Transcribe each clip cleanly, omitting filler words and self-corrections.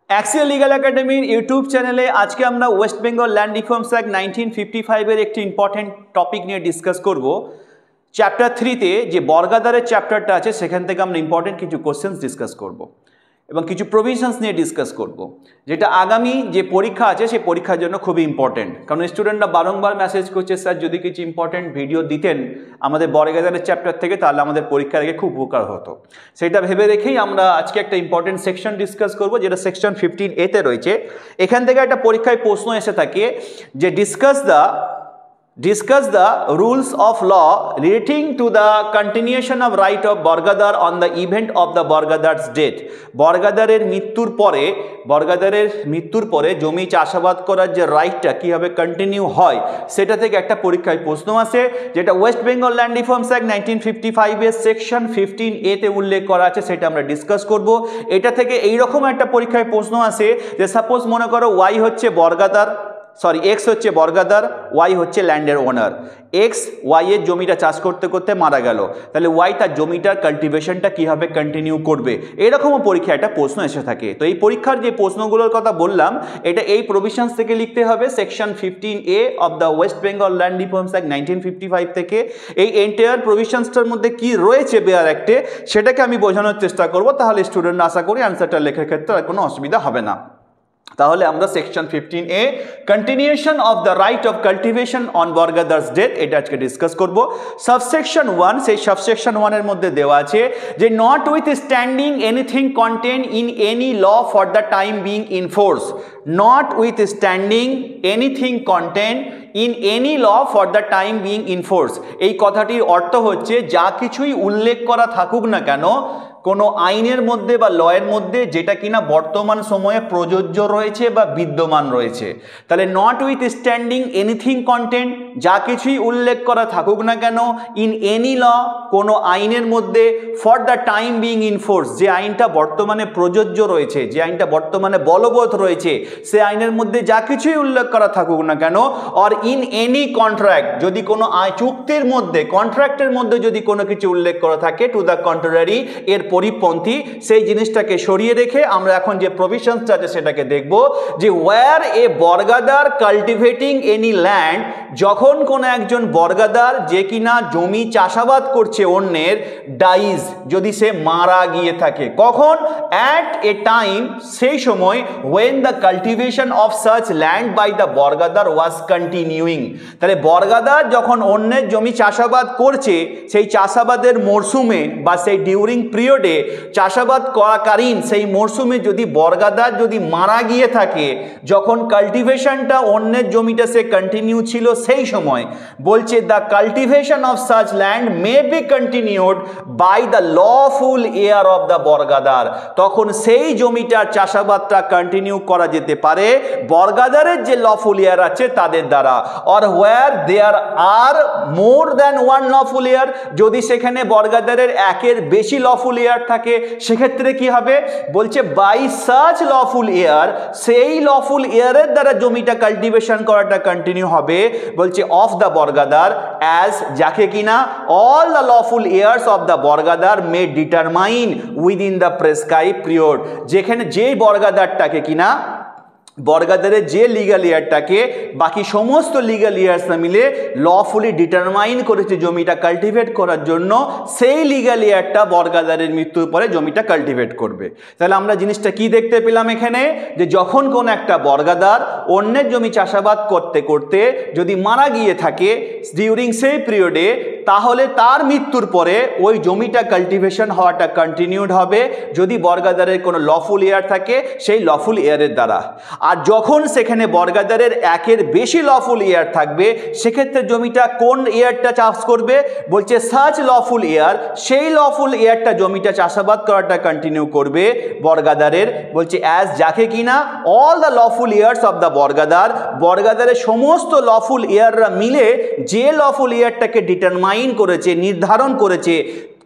Axial legal একাডেমির YouTube চ্যানেলে আজকে আমরা West Bengal land reforms act 1955 এর একটি ইম্পর্টেন্ট টপিক নিয়ে ডিসকাস করব। চ্যাপ্টার 3-তে যে বর্গাদারের চ্যাপ্টারটা আছে সেখান থেকে আমরা ইম্পর্টেন্ট কিছু কোশ্চেন্স ডিসকাস করব এবং কিছু প্রভিশনস নিয়ে ডিসকাস করব, যেটা আগামী যে পরীক্ষা আছে সেই পরীক্ষার জন্য খুবই ইম্পর্টেন্ট। কারণ স্টুডেন্টরা বারংবার মেসেজ করছে, স্যার যদি কিছু ইম্পর্টেন্ট ভিডিও দিতেন আমাদের বর্গাদারের চ্যাপ্টার থেকে তাহলে আমাদের পরীক্ষার আগে খুব উপকার হতো। সেটা ভেবে রেখেই আমরা আজকে একটা ইম্পর্টেন্ট সেকশন ডিসকাস করব, যেটা সেকশন 15A-তে রয়েছে। এখান থেকে একটা পরীক্ষায় প্রশ্ন এসে থাকে যে discuss the rules of law relating to the continuation of right of বর্গাদার on the event of the বর্গাদার's death। বর্গাদারের মৃত্যুর পরে জমি চাষাবাদ করার যে রাইটটা কীভাবে কন্টিনিউ হয় সেটা থেকে একটা পরীক্ষায় প্রশ্ন আসে, যেটা West Bengal land reforms act 1955-এর সেকশন 15A-তে উল্লেখ করা আছে, সেটা আমরা ডিসকাস করব। এটা থেকে এইরকম একটা পরীক্ষায় প্রশ্ন আসে যে সাপোজ মনে করো এক্স হচ্ছে বর্গাদার, ওয়াই হচ্ছে ল্যান্ডের ওনার। এক্স ওয়াইয়ের জমিটা চাষ করতে করতে মারা গেল, তাহলে ওয়াই তার জমিটার কাল্টিভেশনটা কীভাবে কন্টিনিউ করবে, এরকমও পরীক্ষা একটা প্রশ্ন এসে থাকে। তো এই পরীক্ষার যে প্রশ্নগুলোর কথা বললাম এটা এই প্রভিশনস থেকে লিখতে হবে, section 15A of the West Bengal land reforms act 1955 থেকে। এই এন্টায়ার প্রভিশনসটার মধ্যে কি রয়েছে বেয়ার অ্যাক্টে সেটাকে আমি বোঝানোর চেষ্টা করব, তাহলে স্টুডেন্ট আশা করি অ্যান্সারটা লেখার ক্ষেত্রে আর কোনো অসুবিধা হবে না। তাহলে আমরা section 15A continuation of the right of cultivation on bargadar's death এটা আজকে ডিসকাস করব। সাবসেকশন 1, সেই সাবসেকশন 1-এর মধ্যে দেওয়া আছে যে notwithstanding anything contained in any law for the time being in force. Notwithstanding anything contained in any law for the time being in force. এই কথাটির অর্থ হচ্ছে যা কিছুই উল্লেখ করা থাকুক না কেন কোনো আইনের মধ্যে বা লয়ের মধ্যে যেটা কিনা বর্তমান সময়ে প্রযোজ্য রয়েছে বা বিদ্যমান রয়েছে, তাহলে not with standing anything content যা কিছুই উল্লেখ করা থাকুক না কেন ইন এনি ল কোনো আইনের মধ্যে for the time being in force, যে আইনটা বর্তমানে প্রযোজ্য রয়েছে, যে আইনটা বর্তমানে বলবৎ রয়েছে সে আইনের মধ্যে যা কিছুই উল্লেখ করা থাকুক না কেন, অর ইন এনি কন্ট্রাক্ট, যদি কোনো চুক্তির মধ্যে কন্ট্রাক্টের মধ্যে যদি কোনো কিছু উল্লেখ করা থাকে টু দ্য কন্ট্রারি এর পরিপন্থী, সেই জিনিসটাকে সরিয়ে রেখে আমরা এখন যে প্রভিশনসটা আছে সেটাকে দেখব যে ওয়্যার এ বর্গাদার কাল্টিভেটিং এনি ল্যান্ড, যখন কোনো একজন বর্গাদার যে কিনা জমি চাষাবাদ করছে অন্যের, ডাইজ যদি সে মারা গিয়ে থাকে, কখন? অ্যাট এ টাইম, সেই সময় when the cultivation of such land by the bargadar was continuing. তাহলে বর্গাদার যখন অন্যের জমি চাষাবাদ করছে সেই চাষাবাদের মরশুমে বা সেই ডিউরিং পিরিয়ডে চাষাবাদ করাকালীন সেই মরশুমে যদি বর্গাদার যদি মারা গিয়ে থাকে, যখন কাল্টিভেশনটা অন্যের জমিটা সে কন্টিনিউ ছিল সেই সময় বলছে the cultivation of such land may be continued by the lawful heir of the bargadar, তখন সেই জমিটার চাষাবাদটা কন্টিনিউ করা যেতে পারে বর্গাদারের যে লফুল হেয়ার আছে তাদের দ্বারা। Or where there are more than one lawful heir, যদি সেখানে বর্গাদারের একের বেশি লফুল হেয়ার থাকে সেক্ষেত্রে কি হবে? বলছে বাই সাচ লফুল হেয়ার, সেই লফুল হেয়ারের দ্বারা জমিটা কাল্টিভেশন করাটা কন্টিনিউ হবে, বলছে অফ দ্য বর্গাদার অ্যাজ, যাকে কিনা all the lawful heirs of the bargadar may determine within the prescribe period, যেখানে যেই বর্গাদারটাকে কিনা বর্গাদারের যে লিগাল ইয়ারটাকে বাকি সমস্ত লিগাল ইয়ার্সরা মিলে লফুলি ডিটারমাইন করেছে জমিটা কাল্টিভেট করার জন্য, সেই লিগাল ইয়ারটা বর্গাদারের মৃত্যুর পরে জমিটা কাল্টিভেট করবে। তাহলে আমরা জিনিসটা কি দেখতে পেলাম এখানে, যে যখন কোন একটা বর্গাদার অন্যের জমি চাষাবাদ করতে করতে যদি মারা গিয়ে থাকে ডিউরিং সেই পিরিয়ডে, তাহলে তার মৃত্যুর পরে ওই জমিটা কাল্টিভেশন হওয়াটা কন্টিনিউড হবে যদি বর্গাদারের কোনো লফুল ইয়ার থাকে সেই লফুল ইয়ারের দ্বারা। আর যখন সেখানে বর্গাদারের একের বেশি লফুল ইয়ার থাকবে সেক্ষেত্রে জমিটা কোন ইয়ারটা চাষ করবে? বলছে সাচ লফুল ইয়ার, সেই লফুল ইয়ারটা জমিটা চাষাবাদ করাটা কন্টিনিউ করবে বর্গাদারের, বলছে অ্যাজ, যাকে কিনা all the lawful heirs of the bargadar, বর্গাদারের সমস্ত লফুল ইয়াররা মিলে যে লফুল ইয়ারটাকে ডিটারমাইন করেছে, নির্ধারণ করেছে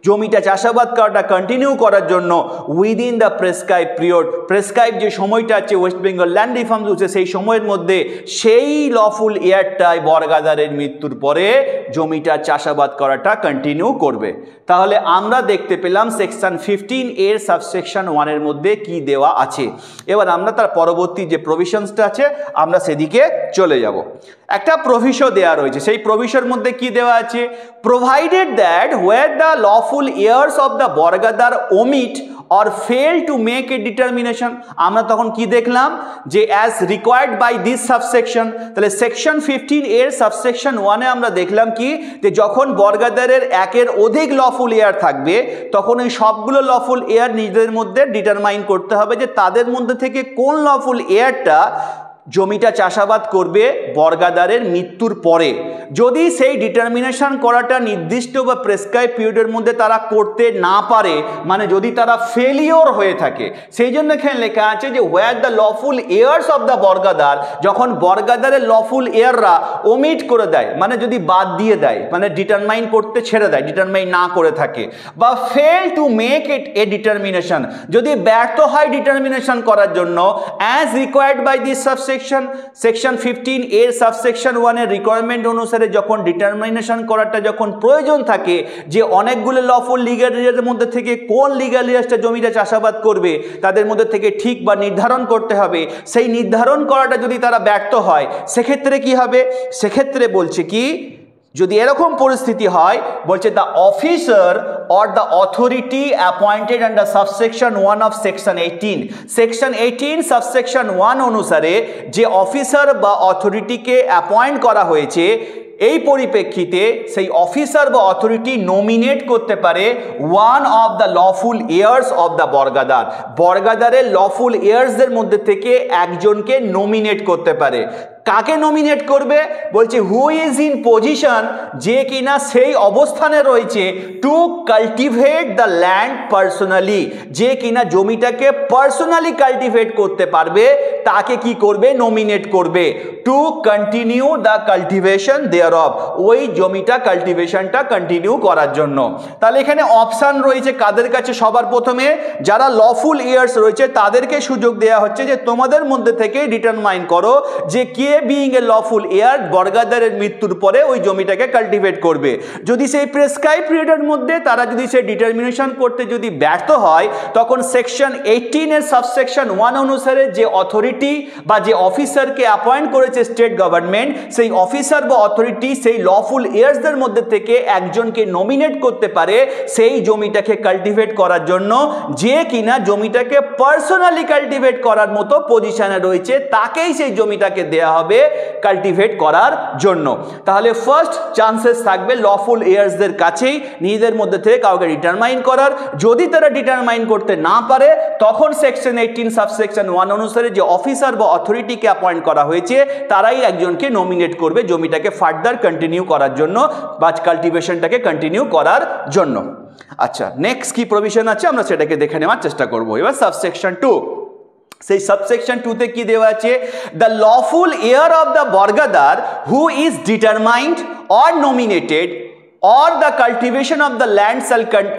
জমিটা চাষাবাদ করাটা কন্টিনিউ করার জন্য within the prescribe period, prescribe যে সময়টা আছে ওয়েস্ট বেঙ্গল ল্যান্ড রিফর্মস রুলসে সেই সময়ের মধ্যে সেই লফুল ইয়ারটায় বর্গাদারের মৃত্যুর পরে জমিটা চাষাবাদ করাটা কন্টিনিউ করবে। তাহলে আমরা দেখতে পেলাম সেকশন 15 এর সাবসেকশন 1 এর মধ্যে কি দেওয়া আছে। এবার আমরা তার পরবর্তী যে প্রভিশনসটা আছে আমরা সেদিকে চলে যাব। একটা প্রভিশন দেওয়া রয়েছে, সেই প্রভিশনের মধ্যে কি দেওয়া আছে, provided that where the lawful heirs of the bargadar omit or fail to make a determination, আমরা তখন কি দেখলাম যে as required by this subsection, তাহলে সেকশন 15 এর সাবসেকশন 1 এ আমরা দেখলাম কি যে যখন বর্গাদারের একের অধিক লফুল এয়ার থাকবে তখন এই সবগুলো লফুল এয়ার নিজেদের মধ্যে ডিটারমাইন করতে হবে যে তাদের মধ্যে থেকে কোন লফুল এয়ারটা জমিটা চাষাবাদ করবে বর্গাদারের মৃত্যুর পরে। যদি সেই ডিটারমিনেশন করাটা নির্দিষ্ট বা প্রেসক্রাইব পিরিয়ডের মধ্যে তারা করতে না পারে, মানে যদি তারা ফেলিওর হয়ে থাকে, সেই জন্য এখানে লেখা আছে যে where the lawful heirs of the bargadar, যখন বর্গাদারের লফুল এয়াররা ওমিট করে দেয়, মানে যদি বাদ দিয়ে দেয়, মানে ডিটারমাইন করতে ছেড়ে দেয়, ডিটারমাইন না করে থাকে, বা fail to make it a determination, যদি ব্যর্থ হয় ডিটারমিনেশন করার জন্য as required by this section 15 এর সাবসেকশন 1 এর রিকোয়ারমেন্ট অনুসারে যখন ডিটারমিনেশন করাটা যখন প্রয়োজন থাকে যে অনেকগুলো লফুল লিগ্যাল ইয়ারের মধ্যে থেকে কোন লিগ্যাল ইয়ারটা জমিটা চাষাবাদ করবে তাদের মধ্যে থেকে ঠিক বা নির্ধারণ করতে হবে, সেই নির্ধারণ করাটা যদি তারা ব্যর্থ হয় সেক্ষেত্রে কি হবে, সেক্ষেত্রে বলছে কি যদি এরকম পরিস্থিতি হয়, বলছে the officer or the authority appointed under subsection 1 of section 18, section 18 subsection 1 অনুসারে যে অফিসার বা অথরিটিকে অ্যাপয়েন্ট করা হয়েছে এই পরিপ্রেক্ষিতে সেই অফিসার বা অথরিটি নমিনেট করতে পারে one of the lawful heirs of the bargadar, বর্গাদারের লফুল ইয়ার্সদের মধ্যে থেকে একজনকে নমিনেট করতে পারে। কাকে নমিনেট করবে, বলছে হু ইজ ইন পজিশন, যে কিনা সেই অবস্থানে রয়েছে two cultivate the land personally, যে কিনা জমিটাকে পার্সোনালি কাল্টিভেট করতে পারবে তাকে কি করবে, নমিনেট করবে to continue the cultivation thereof, ওই জমিটা কাল্টিভেশনটা কন্টিনিউ করার জন্য। তাহলে এখানে অপশান রয়েছে কাদের কাছে, সবার প্রথমে যারা লফুল ইয়ার্স রয়েছে তাদেরকে সুযোগ দেওয়া হচ্ছে যে তোমাদের মধ্যে থেকে ডিটারমাইন করো যে কে বিইং এ লফুল এয়ার বর্গাদারের মৃত্যুর পরে ওই জমিটাকে কাল্টিভেট করবে। যদি সেই প্রেসক্রাইব পিরিয়ডের মধ্যে তারা যদি সেই ডিটারমিনেশন করতে যদি ব্যর্থ হয় তখন সেকশন 18 এর সাবসেকশন 1 অনুসারে যে অথরিটি বা যে অফিসারকে অ্যাপয়েন্ট করেছে স্টেট গভর্নমেন্ট, সেই অফিসার বা অথরিটি সেই লফুল এয়ার্সদের মধ্যে থেকে একজনকে নমিনেট করতে পারে সেই জমিটাকে কাল্টিভেট করার জন্য, যে কিনা জমিটাকে পার্সোনালি কাল্টিভেট করার মতো পজিশনে রয়েছে, তাকেই সেই জমিটাকে দেয়া হবে কাল্টিভেট করার জন্য। তাহলে ফার্স্ট চান্সেস থাকবে লফুল এয়ার্সদের কাছেই নিজেদের মধ্যে থেকে কাউকে ডিটারমাইন করার। যদি তারা ডিটারমাইন করতে না পারে তখন সেকশন 18 সাবসেকশন 1 অনুসারে যে অফিসার বা অথরিটিকে অ্যাপয়েন্ট করা হয়েছে তারাই একজনকে নমিনেট করবে জমিটাকে ফার্দার কন্টিনিউ করার জন্য বা কাল্টিভেশনটাকে কন্টিনিউ করার জন্য। আচ্ছা, নেক্সট কি প্রভিশন আছে আমরা সেটাকে দেখে নেওয়ার চেষ্টা করব। এবার সাবসেকশন 2, সেই সাবসেকশন 2 তে কি দেওয়া আছে, the lawful heir of the bargadar who is determined or nominated or the cultivation of the land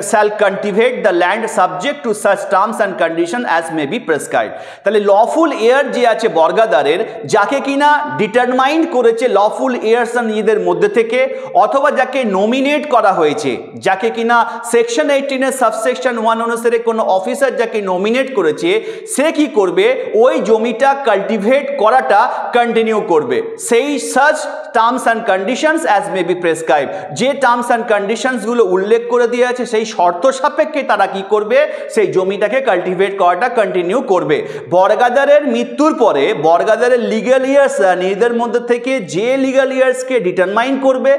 shall cultivate the land subject to such terms and condition as may be prescribed। তাহলে lawful air যে আছে বর্গাদারের, যাকে কিনা determined করেছে lawful ears নিজেদের মধ্যে থেকে, অথবা যাকে নমিনেট করা হয়েছে, যাকে কিনা সেকশন 18 এর সাবসেকশন 1 অনুসারে কোনো অফিসার যাকে নমিনেট করেছে সে কি করবে, ওই জমিটা কাল্টিভেট করাটা কন্টিনিউ করবে সেই such terms and conditions as may B prescribe, যে টার্মস অ্যান্ড কন্ডিশনসগুলো উল্লেখ করে দিয়ে আছে সেই শর্ত সাপেক্ষে তারা কি করবে, সেই জমিটাকে কাল্টিভেট করাটা কন্টিনিউ করবে। বর্গাদারের মৃত্যুর পরে বর্গাদারের লিগ্যাল ইয়ার্স নিজেদের মধ্যে থেকে যে লিগ্যাল ইয়ার্সকে ডিটারমাইন করবে,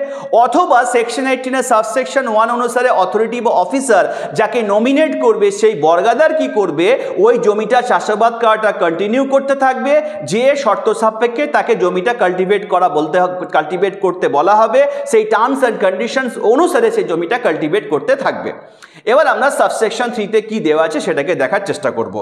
অথবা সেকশন 18 এর সাবসেকশন 1 অনুসারে অথরিটি বা অফিসার যাকে নমিনেট করবে সেই বর্গাদার কি করবে, ওই জমিটা চাষাবাদ করাটা কন্টিনিউ করতে থাকবে, যে শর্ত সাপেক্ষে তাকে জমিটা কাল্টিভেট করতে বলা হবে সেই টার্মস অ্যান্ড কন্ডিশনস অনুসারে সেই জমিটা কাল্টিভেট করতে থাকবে। এবার আমরা সাবসেকশন 3তে কি দেওয়া আছে সেটাকে দেখার চেষ্টা করব।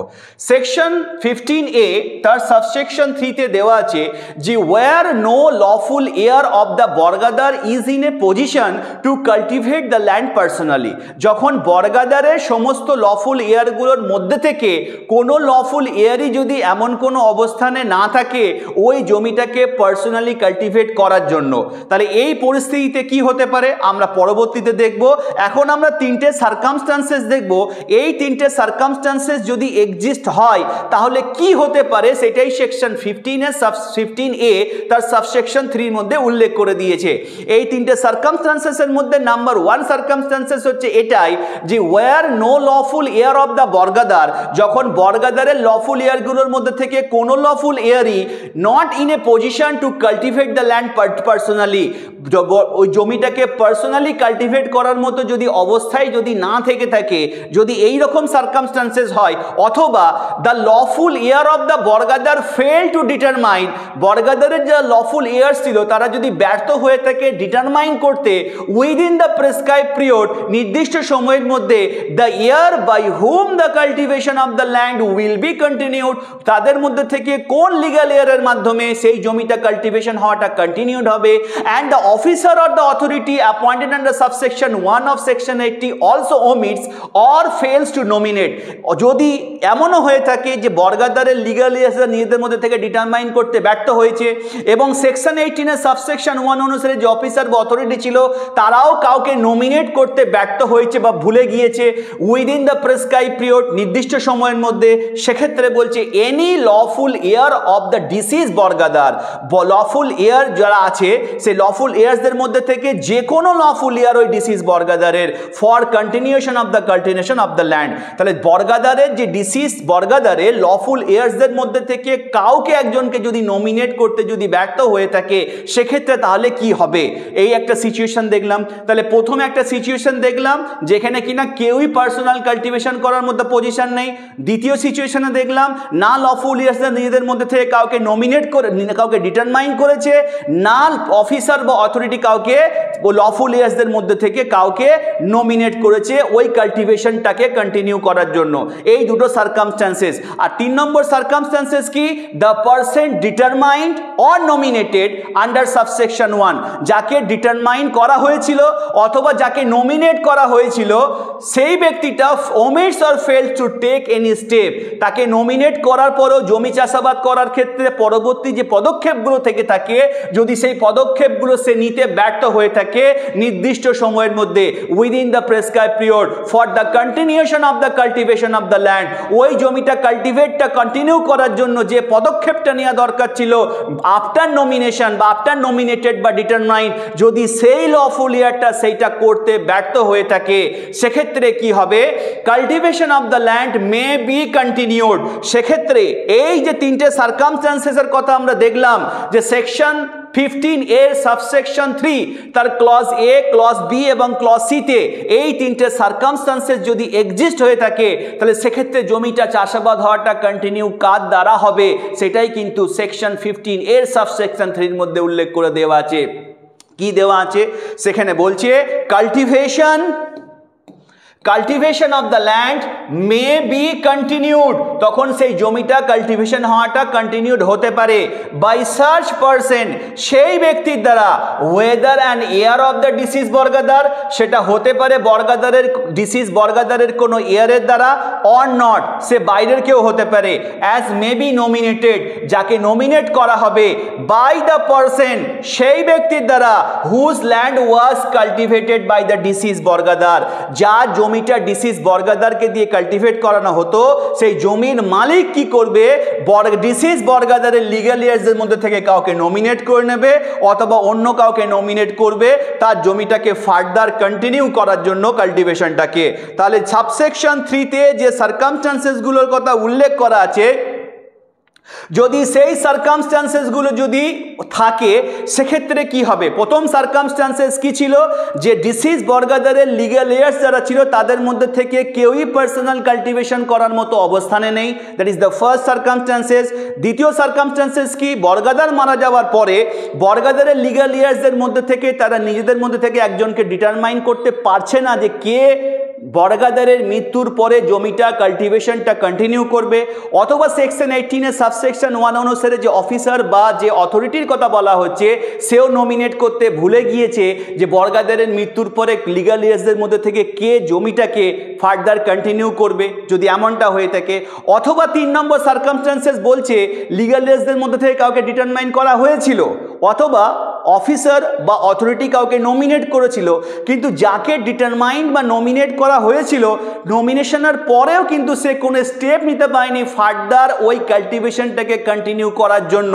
সেকশন 15A তার সাবসেকশন 3তে দেওয়া আছে যে where no lawful heir of the bargadar is in a position to cultivate the land personally, যখন বর্গাদারের সমস্ত লফুল হেয়ারগুলোর মধ্যে থেকে কোনো লফুল হেয়ারই যদি এমন কোনো অবস্থানে না থাকে ওই জমিটাকে পার্সোনালি কাল্টিভেট করার জন্য, তাহলে এই পরিস্থিতিতে কি হতে পারে আমরা পরবর্তীতে দেখব। এখন আমরা তিনটে সার্কামস্টান্সেস দেখব, এই তিনটে সার্কামস্টান্সেস যদি এক্সিস্ট হয় তাহলে কি হতে পারে সেটাই সেকশন 15A তার সাবসেকশন 3 এর মধ্যে উল্লেখ করে দিয়েছে। এই তিনটে সার্কামস্টান্সেসের মধ্যে নাম্বার 1 সার্কামস্টান্সেস হচ্ছে এটাই যে where no lawful heir of the bargadar, যখন বর্গাদারের লফুল হেয়ারগুলোর মধ্যে থেকে কোনো লফুল হেয়ারই not in a position to cultivate the land personally, ওই জমিটাকে পার্সোনালি কাল্টিভেট করার মতো যদি অবস্থায় যদি না থেকে থাকে, যদি এই রকম সার্কামস্টান্সেস হয়, অথবা the lawful heir of the bargadar fail to determine, বর্গাদারের যা লফুল হেয়ার ছিল তারা যদি ব্যর্থ হয়ে থাকে ডিটারমাইন করতে উইদিন দ্য প্রেসক্রাইব পিরিয়ড, নির্দিষ্ট সময়ের মধ্যে, the heir by whom the cultivation of the land will be continued, তাদের মধ্যে থেকে কোন লিগ্যাল ইয়ারের মাধ্যমে সেই জমিটা কাল্টিভেশন হওয়াটা কন্টিনিউড হবে, and the officer or the authority appointed under subsection 1 of section 80 also omits or fails to nominate, যদি এমনও হয়ে থাকে যে বর্গাদারের লিগ্যাল ইয়ার নিজেদের মধ্যে থেকে ডিটারমাইন করতে ব্যর্থ হয়েছে এবং সেকশন 18 এর সাবসেকশন 1 অনুসারে যে অফিসার বা অথরিটি ছিল তারাও কাউকে নমিনেট করতে ব্যর্থ হয়েছে বা ভুলে গিয়েছে উইদিন দ্য প্রেসক্রাইব পিরিয়ড, নির্দিষ্ট সময়ের মধ্যে, সেক্ষেত্রে বলছে any lawful heir of the deceased bargadar, lawful heir যারা আছে সেই লফুল হেয়ারসদের মধ্যে থেকে যে কোনো লফুল হেয়ার ওই ডিসিজ বর্গাদারের for continuation of the cultivation of the land, তাহলে বর্গাদারের যে ডিসিজ বর্গাদারের লফুল হেয়ারসদের মধ্যে থেকে কাউকে একজনকে যদি নমিনেট করতে যদি ব্যর্থ হয়ে থাকে সেক্ষেত্রে তাহলে কি হবে, এই একটা সিচুয়েশন দেখলাম। তাহলে প্রথমে একটা সিচুয়েশন দেখলাম যেখানে কিনা কেউই পার্সোনাল কাল্টিভেশন করার মধ্যে পজিশন নেই, দ্বিতীয় সিচুয়েশনে দেখলাম না লফুল হেয়ারসদের নিজেদের মধ্যে থেকে কাউকে নমিনেট করে কাউকে ডিটারমাইন করেছে, না অফিসার বা অথরিটি কাউকে লফুল হেয়ারসদের মধ্যে থেকে কাউকে নমিনেট করেছে ওই কাল্টিভেশনটাকে কন্টিনিউ করার জন্য, এই দুটো সার্কামস্ট্যান্সেস। আর 3 নম্বর সার্কামস্ট্যান্সেস কি, the person determined or nominated under subsection 1, যাকে ডিটারমাইন করা হয়েছিল অথবা যাকে নমিনেট করা হয়েছিল সেই ব্যক্তিটা omits or fails to take any step, তাকে নমিনেট করার পরেও জমি চাষাবাদ করার ক্ষেত্রে পরবর্তী যে পদক্ষেপগুলো থেকে থাকে যদি সেই পদক্ষেপগুলো সে নিতে ব্যর্থ হয়ে থাকে নির্দিষ্ট সময়ের মধ্যে within the prescribe period for the continuation of the cultivation of the land, ওই জমিটা কাল্টিভেটটা কন্টিনিউ করার জন্য যে পদক্ষেপটা নেওয়া দরকার ছিল আফটার নমিনেশন বা আফটার নমিনেটেড বা ডিটারমাইন, যদি সেই লফুল ইয়ারটা সেইটা করতে ব্যর্থ হয়ে থাকে সেক্ষেত্রে কি হবে, cultivation of the land may be continued. সেক্ষেত্রে এই যে তিনটে সার্কামস্ট্যান্সেসের কথা আমরা দেখলাম যে সেকশন 15A সাবসেকশন 3 তার ক্লজ এ, ক্লজ বি এবং ক্লজ সি তে এই তিনটে সার্কামস্ট্যান্সেস যদি এক্সিস্ট হয়ে থাকে তাহলে সেক্ষেত্রে জমিটা চাষাবাদ হওয়াটা কন্টিনিউ কার দ্বারা হবে সেটাই কিন্তু সেকশন 15A সাবসেকশন 3 এর মধ্যে উল্লেখ করে দেওয়া আছে। কি দেওয়া আছে সেখানে বলছে cultivation of the land may be continued, তখন সেই জমিটা কাল্টিভেশন হওয়াটা কন্টিনিউড হতে পারে বাই সার্চ পারসন, সেই ব্যক্তির দ্বারা, whether and heir of the deceased bargadar, সেটা হতে পারে বর্গাদারের ডিসিজ বর্গাদারের কোনো ইয়ারের দ্বারা অর নট, সে বাইরের কেউ হতে পারে, অ্যাজ মে বি নমিনেটেড, যাকে নমিনেট করা হবে বাই দ্য পারসন, সেই ব্যক্তির দ্বারা whose land was cultivated by the deceased bargadar, যার জমিটা ডিসিজ বর্গাদারকে দিয়ে কাল্টিভেট করানো হতো সেই জমির মালিক কি করবে, ডিসিজ বর্গাদারের লিগ্যাল ইয়ার্সদের মধ্যে থেকে কাউকে নমিনেট করে নেবে অথবা অন্য কাউকে নমিনেট করবে তার জমিটাকে ফার্দার কন্টিনিউ করার জন্য কাল্টিভেশনটাকে। তাহলে সাবসেকশন 3 তে যে সার্কামস্ট্যান্সেসগুলোর কথা উল্লেখ করা আছে যদি সেই সার্কামস্ট্যান্সেসগুলো যদি থাকে সেক্ষেত্রে কি হবে, প্রথম সার্কামস্ট্যান্সেস কি ছিল যে ডিসিজ বর্গাদারের লিগ্যাল ইয়ার্স যারা ছিল তাদের মধ্যে থেকে কেউই পার্সোনাল কাল্টিভেশন করার মতো অবস্থানে নেই, that is the first circumstances. দ্বিতীয় সার্কামস্ট্যান্সেস কি, বর্গাদার মারা যাওয়ার পরে বর্গাদারের লিগ্যাল ইয়ার্সদের মধ্যে থেকে তারা নিজেদের মধ্যে থেকে একজনকে ডিটারমাইন করতে পারছে না যে কে বর্গাদারের মৃত্যুর পরে জমিটা কাল্টিভেশনটা কন্টিনিউ করবে, অথবা সেকশন 18 এর সাবসেকশন 1 অনুসারে যে অফিসার বা যে অথরিটির কথা বলা হচ্ছে সেও নমিনেট করতে ভুলে গিয়েছে যে বর্গাদারের মৃত্যুর পরে লিগাল ইয়ার্সদের মধ্যে থেকে কে জমিটাকে ফার্দার কন্টিনিউ করবে, যদি এমনটা হয়ে থাকে। অথবা 3 নম্বর সার্কামস্ট্যান্সেস বলছে লিগাল ইয়ার্সদের মধ্যে থেকে কাউকে ডিটারমাইন করা হয়েছিল, অথবা অফিসার বা অথরিটি কাউকে নমিনেট করেছিল, কিন্তু যাকে ডিটারমাইন্ড বা নমিনেট করা হয়েছিল নমিনেশনের পরেও কিন্তু সে কোনো স্টেপ নিতে পারেনি ফার্দার ওই কাল্টিভেশনটাকে কন্টিনিউ করার জন্য।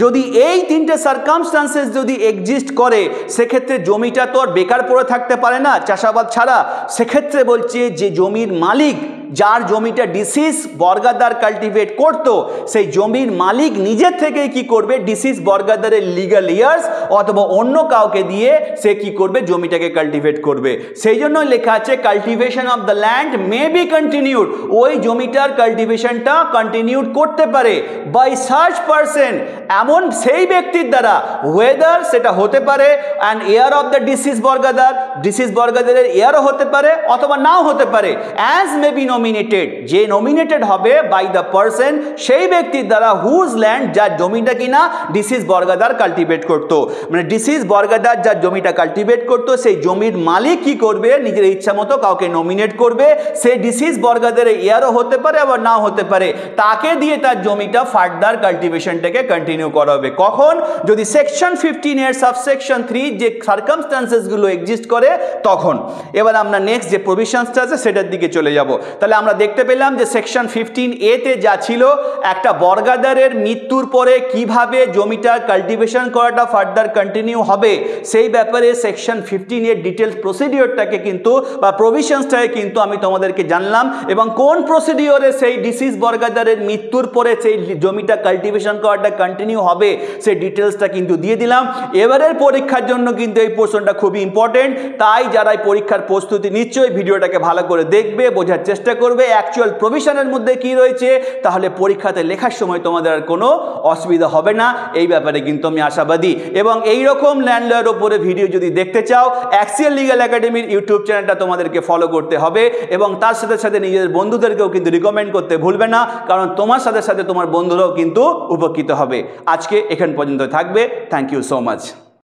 যদি এই 3টে সার্কামস্ট্যান্সেস যদি এক্সিস্ট করে সেক্ষেত্রে জমিটা তো আর বেকার পড়ে থাকতে পারে না চাষাবাদ ছাড়া। সেক্ষেত্রে বলছে যে জমির মালিক, যার জমিটা ডিসিজ বর্গাদার কাল্টিভেট করত, সেই জমির মালিক নিজের থেকেই কি করবে, ডিসিজ বর্গাদারের লিগাল ইয়ার্স অথবা অন্য কাউকে দিয়ে সে কি করবে, জমিটাকে কাল্টিভেট করবে। সেই জন্য লেখা আছে cultivation of the land may be continued, ওই জমিটার কাল্টিভেশনটা কন্টিনিউড করতে পারে বাই সার্চ পারসন, এমন সেই ব্যক্তির দ্বারা, ওয়েদার সেটা হতে পারে an heir of the deceased bargadar, deceased বর্গাদারের এয়ারও হতে পারে অথবা নাও হতে পারে, অ্যাজ মে বি নমিনেটেড, যে নমিনেটেড হবে বাই দ্য পারসন, সেই ব্যক্তির দ্বারা হুজ ল্যান্ড, যার জমিটা কিনা ডিসিজ বর্গাদার কাল্টিভেট করত। মানে ডিসিজ বর্গাদার যার জমিটা কাল্টিভেট করত সেই জমির মালিক কি করবে, নিজের ইচ্ছা মতো কাউকে নমিনেট করবে, সে ডিসিজ বর্গাদারের এয়ারও হতে পারে আবার নাও হতে পারে, তাকে দিয়ে তার জমিটা ফার্দার কাল্টিভেশনটাকে কন্টিনিউ করা হবে। কখন? যদি সেকশন 15 এর সাবসেকশন 3 যে সার্কামস্ট্যান্সেসগুলো এক্সিস্ট করে তখন। এবার আমরা নেক্সট যে প্রভিশনসটা আছে সেটার দিকে চলে যাব। তাহলে আমরা দেখতে পেলাম যে সেকশন 15A তে যা ছিল, একটা বর্গাদারের মৃত্যুর পরে কিভাবে জমিটার কাল্টিভেশন করাটা ফার্দার কন্টিনিউ হবে সেই ব্যাপারে সেকশন 15 এর ডিটেলস প্রসিডিওরটাকে কিন্তু বা প্রভিশনসটাকে কিন্তু আমি তোমাদেরকে জানলাম, এবং কোন প্রসিডিওরে সেই ডিসিজ বর্গাদারের মৃত্যুর পরে সেই জমিটা কাল্টিভেশন করাটা কন্টিনিউ হবে সেই ডিটেলসটা কিন্তু দিয়ে দিলাম। এবারের পরীক্ষার জন্য কিন্তু এই পোর্শনটা খুবই ইম্পর্টেন্ট, তাই যারা এই পরীক্ষার প্রস্তুতি নিশ্চয়ই ভিডিওটাকে ভালো করে দেখবে, বোঝার চেষ্টা করবে অ্যাকচুয়াল প্রভিশনের মধ্যে কি রয়েছে, তাহলে পরীক্ষাতে লেখার সময় তোমাদের আর কোনো অসুবিধা হবে না, এই ব্যাপারে কিন্তু আমি আশাবাদী। এবং এই রকম ল্যান্ড লয়ের ওপরে ভিডিও যদি দেখতে চাও অ্যাক্সিয়াল লিগ্যাল একাডেমির ইউটিউব চ্যানেলটা তোমাদেরকে ফলো করতে হবে, এবং তার সাথে সাথে নিজের বন্ধুদেরকেও কিন্তু রিকমেন্ড করতে ভুলবে না, কারণ তোমার সাথে সাথে তোমার বন্ধুরাও কিন্তু উপকৃত হবে। আজকে এখান পর্যন্ত থাকবে। Thank you so much.